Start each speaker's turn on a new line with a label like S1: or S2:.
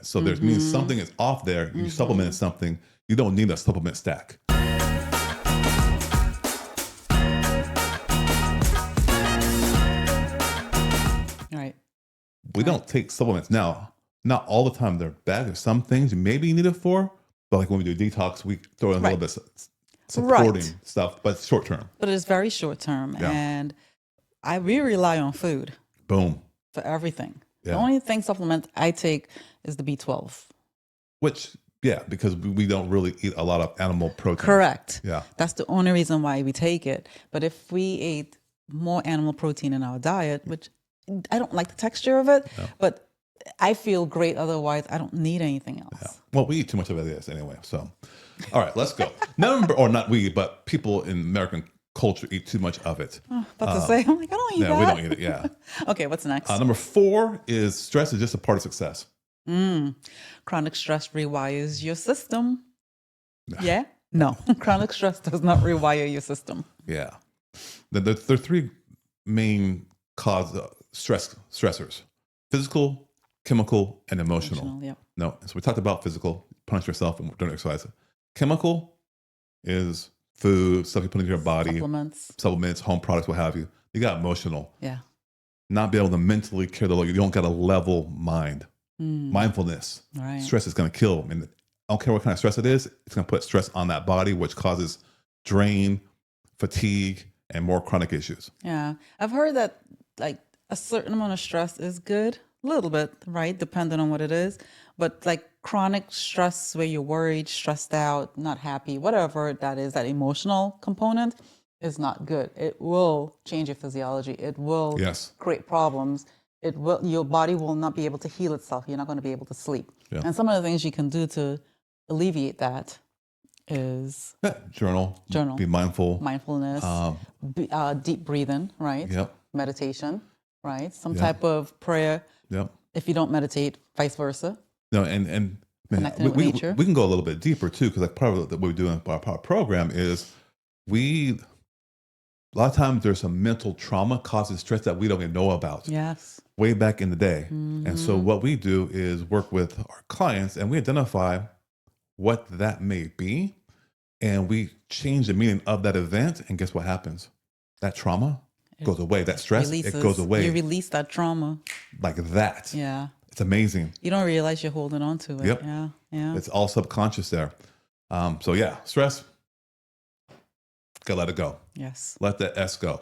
S1: So there's means something is off there. You supplement something. You don't need a supplement stack.
S2: Right.
S1: We don't take supplements now. Not all the time. They're bad. There's some things you maybe need it for, but like when we do detox, we throw in a little bit supporting stuff, but short term.
S2: But it's very short term, and we rely on food.
S1: Boom.
S2: For everything.
S1: Yeah.
S2: The only thing supplement I take is the B12.
S1: Which, because we don't really eat a lot of animal protein.
S2: Correct.
S1: Yeah.
S2: That's the only reason why we take it. But if we ate more animal protein in our diet, which I don't like the texture of it, but I feel great otherwise. I don't need anything else.
S1: Yeah. Well, we eat too much of it anyway. So, all right, let's go. Not we, but people in American culture eat too much of it.
S2: About to say, I'm like, I don't eat that.
S1: We don't eat it, yeah.
S2: Okay, what's next?
S1: Number 4 is stress is just a part of success.
S2: Chronic stress rewires your system. Yeah? No, chronic stress does not rewire your system.
S1: Yeah. There are 3 main stressors: physical, chemical, and emotional. No, so we talked about physical, punish yourself and don't exercise. Chemical is food, stuff you put into your body, supplements, home products, what have you. You got emotional.
S2: Yeah.
S1: Not be able to mentally care the load. You don't got a level mind. Mindfulness.
S2: Right.
S1: Stress is going to kill. I mean, I don't care what kind of stress it is. It's going to put stress on that body, which causes drain, fatigue, and more chronic issues.
S2: Yeah. I've heard that like a certain amount of stress is good. A little bit, right? Depending on what it is. But like chronic stress where you're worried, stressed out, not happy, whatever that is, that emotional component is not good. It will change your physiology. It will create problems. Your body will not be able to heal itself. You're not going to be able to sleep. Yeah. And some of the things you can do to alleviate that is
S1: journal, be mindful,
S2: mindfulness, deep breathing, right?
S1: Yep.
S2: Meditation, right? Some type of prayer.
S1: Yep.
S2: If you don't meditate, vice versa.
S1: No, and man, we can go a little bit deeper too, because like part of what we do in our program is a lot of times there's some mental trauma causing stress that we don't even know about.
S2: Yes.
S1: Way back in the day. And so what we do is work with our clients and we identify what that may be, and we change the meaning of that event, and guess what happens? That trauma goes away. That stress, it goes away.
S2: You release that trauma.
S1: Like that.
S2: Yeah.
S1: It's amazing.
S2: You don't realize you're holding on to it.
S1: Yep.
S2: Yeah. Yeah.
S1: It's all subconscious there. So stress, gotta let it go.
S2: Yes.
S1: Let the S go.